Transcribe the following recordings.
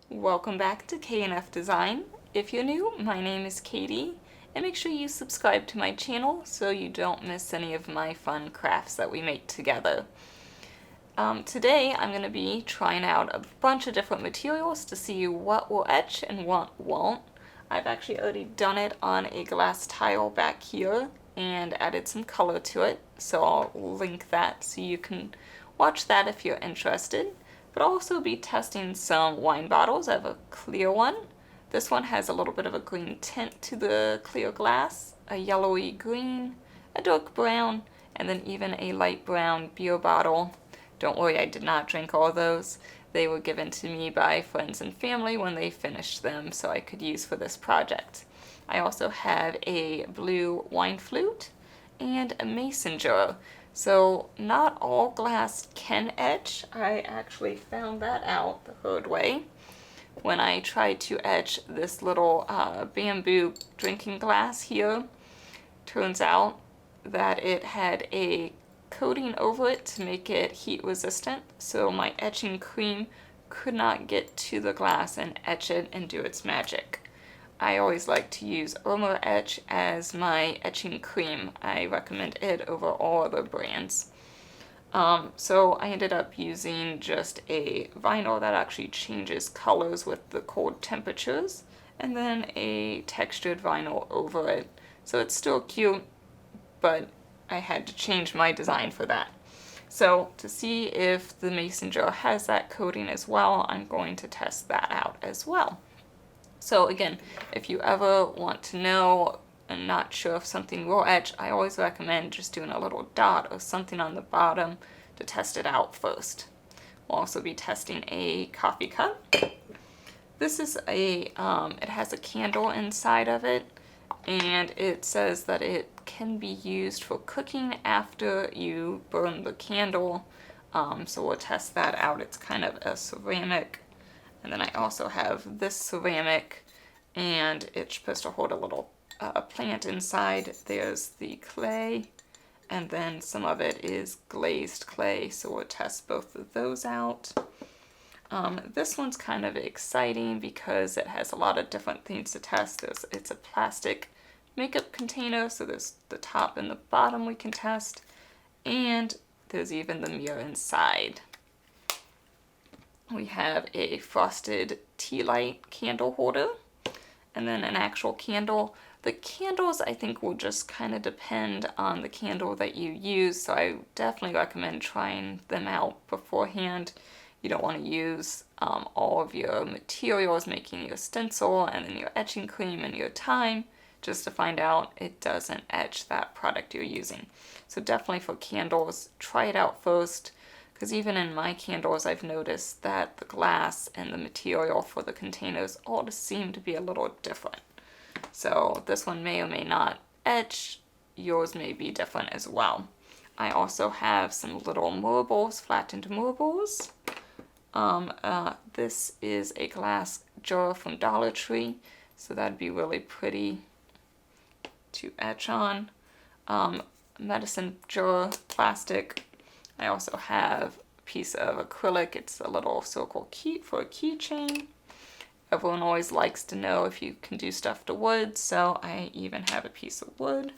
Welcome back to K&F Design. If you're new, my name is Katie, and make sure you subscribe to my channel so you don't miss any of my fun crafts that we make together. Today I'm going to be trying out a bunch of different materials to see what will etch and what won't. I've actually already done it on a glass tile back here and added some color to it, so I'll link that so you can watch that if you're interested. But I'll also be testing some wine bottles. I have a clear one. This one has a little bit of a green tint to the clear glass, a yellowy green, a dark brown, and then even a light brown beer bottle. Don't worry, I did not drink all those. They were given to me by friends and family when they finished them, so I could use for this project. I also have a blue wine flute and a mason jar. So not all glass can etch. I actually found that out the hard way when I tried to etch this little bamboo drinking glass here. Turns out that it had a coating over it to make it heat resistant, so my etching cream could not get to the glass and etch it and do its magic. I always like to use Armour Etch as my etching cream. I recommend it over all other brands. So I ended up using just a vinyl that actually changes colors with the cold temperatures, and then a textured vinyl over it. So it's still cute, but I had to change my design for that. So to see if the mason jar has that coating as well, I'm going to test that out as well. So again, if you ever want to know and not sure if something will etch, I always recommend just doing a little dot or something on the bottom to test it out first. We'll also be testing a coffee cup. This is it has a candle inside of it, and it says that it can be used for cooking after you burn the candle. So we'll test that out. It's kind of a ceramic. And then I also have this ceramic, and it's supposed to hold a little plant inside. There's the clay, and then some of it is glazed clay, so we'll test both of those out. This one's kind of exciting because it has a lot of different things to test. It's a plastic makeup container, so there's the top and the bottom we can test, and there's even the mirror inside. We have a frosted tea light candle holder, and then an actual candle. The candles I think will just kind of depend on the candle that you use, so I definitely recommend trying them out beforehand. You don't want to use all of your materials making your stencil and then your etching cream and your time just to find out it doesn't etch that product you're using. So definitely for candles, try it out first. Because even in my candles, I've noticed that the glass and the material for the containers all just seem to be a little different. So this one may or may not etch. Yours may be different as well. I also have some little marbles, flattened marbles. This is a glass jar from Dollar Tree, so that'd be really pretty to etch on. Medicine jar, plastic. I also have a piece of acrylic. It's a little circle key for a keychain. Everyone always likes to know if you can do stuff to wood, so I even have a piece of wood.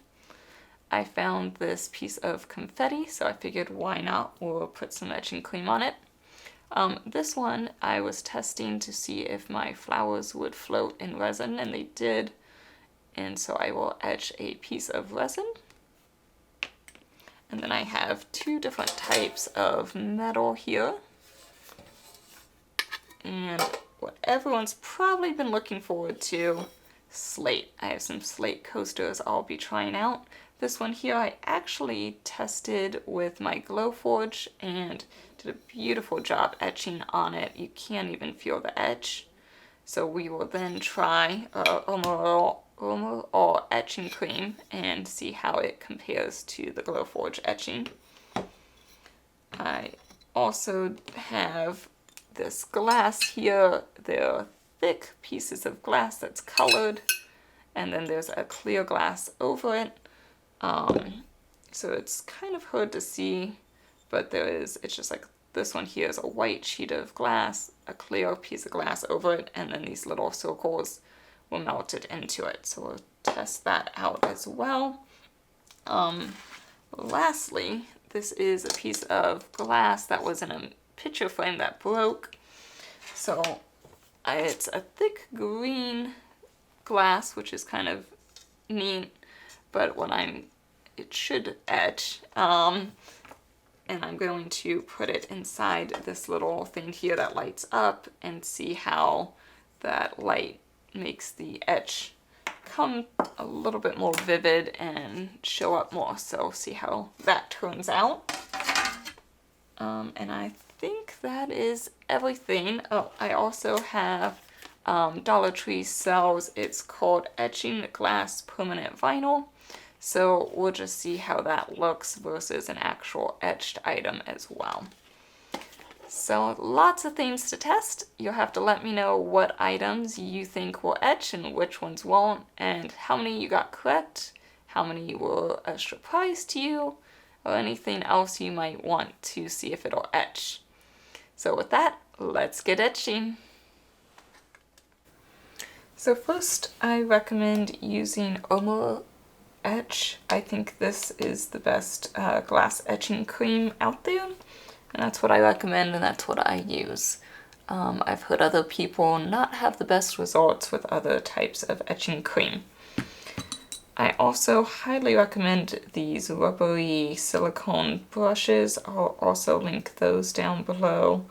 I found this piece of confetti, so I figured why not? We'll put some etching cream on it. This one I was testing to see if my flowers would float in resin, and they did. And so I will etch a piece of resin. And then I have two different types of metal here. And what everyone's probably been looking forward to, slate. I have some slate coasters I'll be trying out. This one here I actually tested with my Glowforge and did a beautiful job etching on it. You can't even feel the etch. So we will then try Armour etching cream and see how it compares to the Glowforge etching. I also have this glass here. There are thick pieces of glass that's colored, and then there's a clear glass over it. So it's kind of hard to see, but it's just like this one here is a white sheet of glass, a clear piece of glass over it, and then these little circles were melted into it. So we'll test that out as well. Lastly, this is a piece of glass that was in a picture frame that broke. So it's a thick green glass, which is kind of neat, but it should etch. And I'm going to put it inside this little thing here that lights up and see how that light makes the etch come a little bit more vivid and show up more. So see how that turns out. And I think that is everything. Oh, I also have Dollar Tree sells, it's called Etching Glass Permanent Vinyl. So we'll just see how that looks versus an actual etched item as well. So lots of things to test. You'll have to let me know what items you think will etch and which ones won't, and how many you got correct, how many were a surprise to you, or anything else you might want to see if it'll etch. So with that, let's get etching. So first, I recommend using Armour Etch. I think this is the best glass etching cream out there, and that's what I recommend, and that's what I use. I've heard other people not have the best results with other types of etching cream. I also highly recommend these rubbery silicone brushes. I'll also link those down below.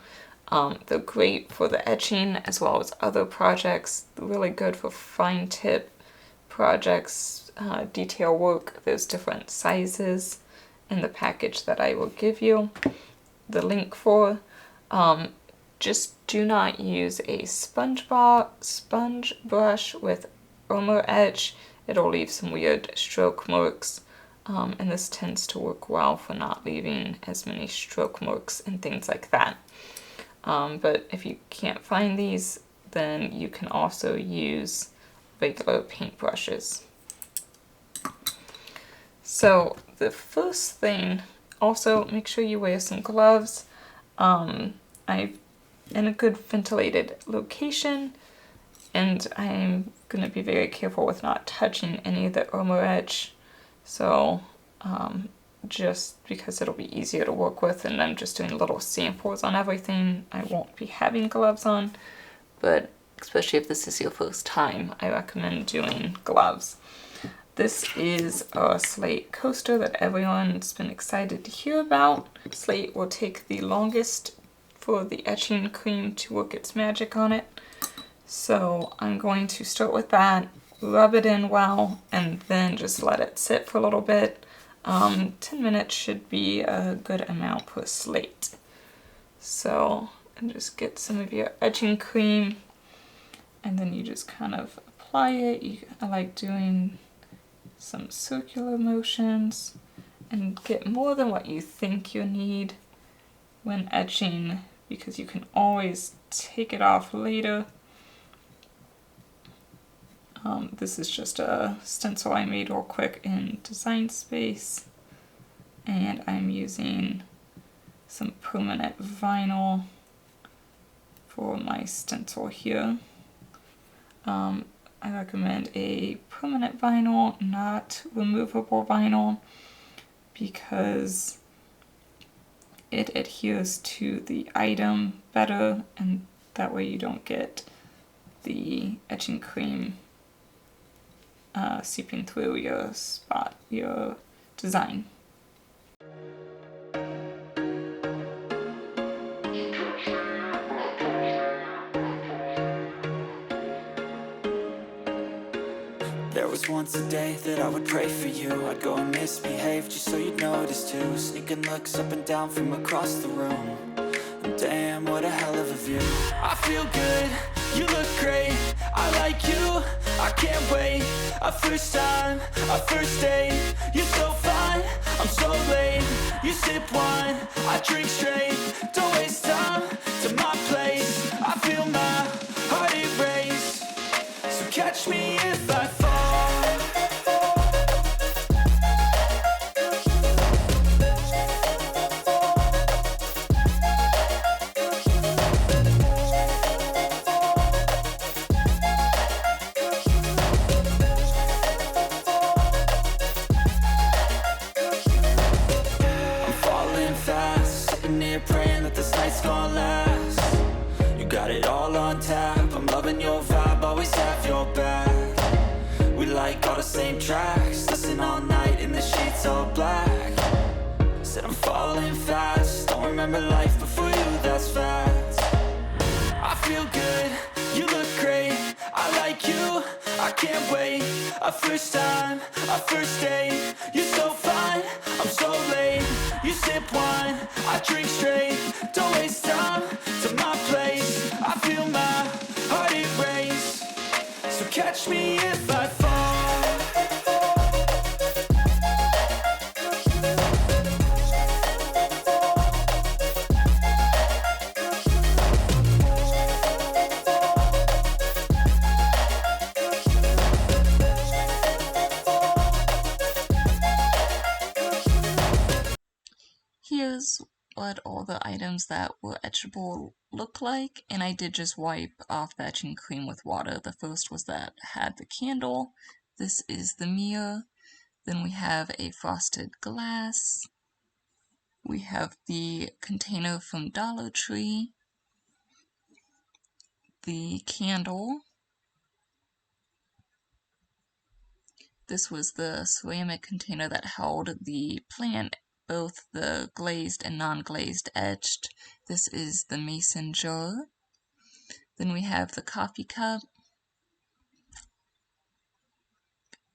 They're great for the etching as well as other projects. Really good for fine tip projects, detail work. There's different sizes in the package that I will give you the link for. Just do not use a sponge brush with Armour Etch. It'll leave some weird stroke marks, and this tends to work well for not leaving as many stroke marks and things like that. But if you can't find these, then you can also use regular paint brushes. So the first thing, also make sure you wear some gloves. I'm in a good ventilated location, and I'm going to be very careful with not touching any of the Armour Etch. So just because it'll be easier to work with, and I'm just doing little samples on everything, I won't be having gloves on, but especially if this is your first time, I recommend doing gloves. This is a Slate coaster that everyone's been excited to hear about. Slate will take the longest for the etching cream to work its magic on it. So I'm going to start with that, rub it in well, and then just let it sit for a little bit. 10 minutes should be a good amount per slate. So, and just get some of your etching cream, and then you just kind of apply it. I like doing some circular motions and get more than what you think you need when etching, because you can always take it off later. This is just a stencil I made real quick in Design Space, and I'm using some permanent vinyl for my stencil here. I recommend a permanent vinyl, not removable vinyl, because it adheres to the item better, and that way you don't get the etching cream seeping through your design. There was once a day that I would pray for you. I'd go and misbehave just so you'd notice too. Sneaking looks up and down from across the room. And damn, what a hell of a view. I feel good, you look great, I like you, I can't wait. A first time, a first date, you're so fine, I'm so late. You sip wine, I drink straight, don't waste time to my place. I feel my heart erase, so catch me if I fall. it all on tap. I'm loving your vibe, always have your back. We like all the same tracks, listen all night in the sheets all black. Said I'm falling fast, don't remember life before you, that's fact. I feel good, you look great, I like you, I can't wait. A first time, a first date, you're so fine, I'm so late. You sip wine, I drink straight, don't waste time to my place. I feel my heart erase, so catch me if I fall. Here's what all the items that were etchable look like, and I did just wipe off the etching cream with water. The first was that had the candle. This is the mirror. Then we have a frosted glass. We have the container from Dollar Tree. The candle. This was the ceramic container that held the plant, both the glazed and non-glazed etched. This is the mason jar. Then we have the coffee cup,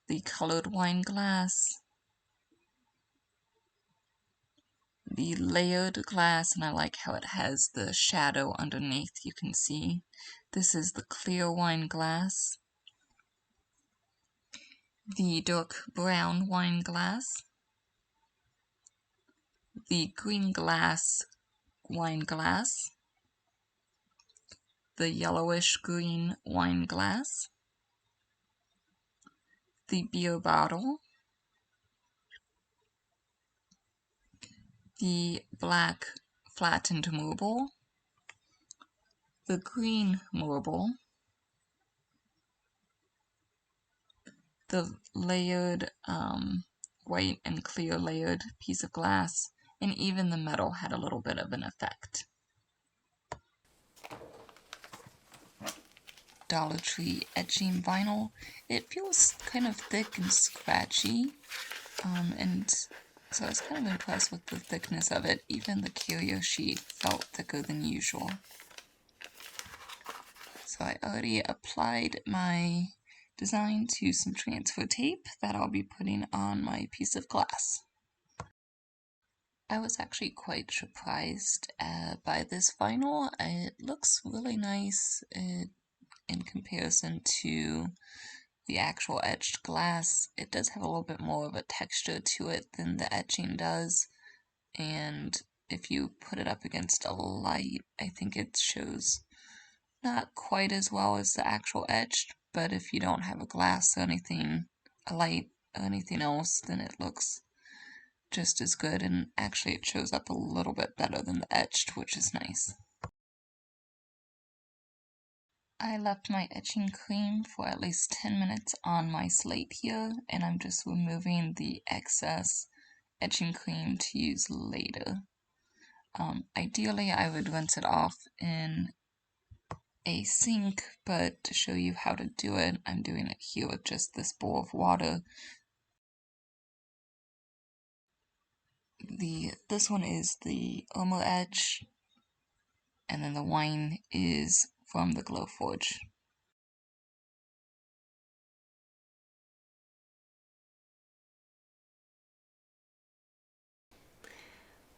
the colored wine glass, the layered glass, and I like how it has the shadow underneath, you can see. This is the clear wine glass, the dark brown wine glass, the green glass wine glass, the yellowish green wine glass, the beer bottle, the black flattened marble, the green marble, the layered white and clear layered piece of glass, and even the metal had a little bit of an effect. Dollar Tree etching vinyl. It feels kind of thick and scratchy, and so I was kind of impressed with the thickness of it. Even the carrier sheet felt thicker than usual. So I already applied my design to some transfer tape that I'll be putting on my piece of glass. I was actually quite surprised by this vinyl. It looks really nice in comparison to the actual etched glass. It does have a little bit more of a texture to it than the etching does, and if you put it up against a light, I think it shows not quite as well as the actual etched, but if you don't have a glass or anything, a light or anything else, then it looks just as good, and actually it shows up a little bit better than the etched, which is nice. I left my etching cream for at least 10 minutes on my slate here, and I'm just removing the excess etching cream to use later. Ideally, I would rinse it off in a sink, but to show you how to do it, I'm doing it here with just this bowl of water. This one is the Armour Etch, and then the wine is from the Glowforge.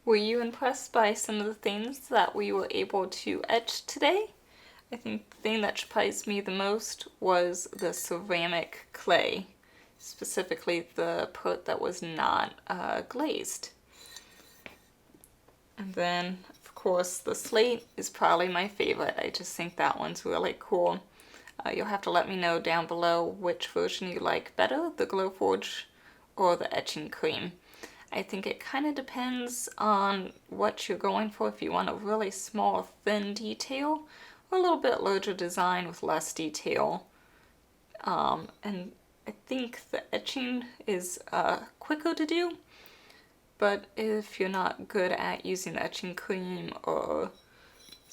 Were you impressed by some of the things that we were able to etch today? I think the thing that surprised me the most was the ceramic clay, specifically the part that was not glazed. And then, of course, the slate is probably my favorite. I just think that one's really cool. You'll have to let me know down below which version you like better, the Glowforge or the etching cream. I think it kind of depends on what you're going for, if you want a really small, thin detail, or a little bit larger design with less detail. And I think the etching is quicker to do, but if you're not good at using the etching cream or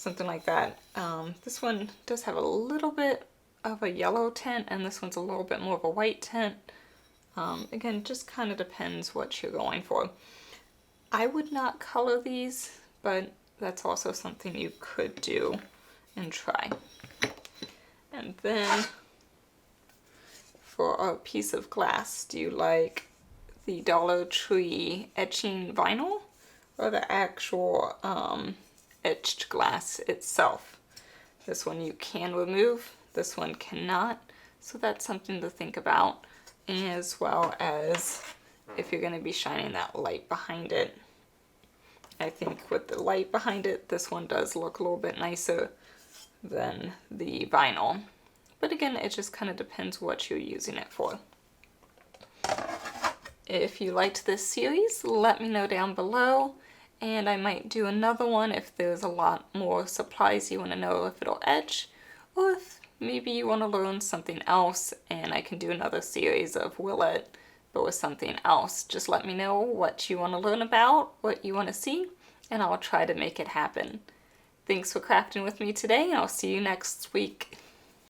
something like that. This one does have a little bit of a yellow tint, and this one's a little bit more of a white tint. Again, just kind of depends what you're going for. I would not color these, but that's also something you could do and try. And then for a piece of glass, do you like the Dollar Tree etching vinyl or the actual etched glass itself? This one you can remove, this one cannot, so that's something to think about, as well as if you're going to be shining that light behind it. I think with the light behind it, this one does look a little bit nicer than the vinyl. But again, it just kind of depends what you're using it for. If you liked this series, let me know down below, and I might do another one if there's a lot more supplies you want to know if it'll etch, or if maybe you want to learn something else and I can do another series of will it, but with something else. Just let me know what you want to learn about, what you want to see, and I'll try to make it happen. Thanks for crafting with me today, and I'll see you next week.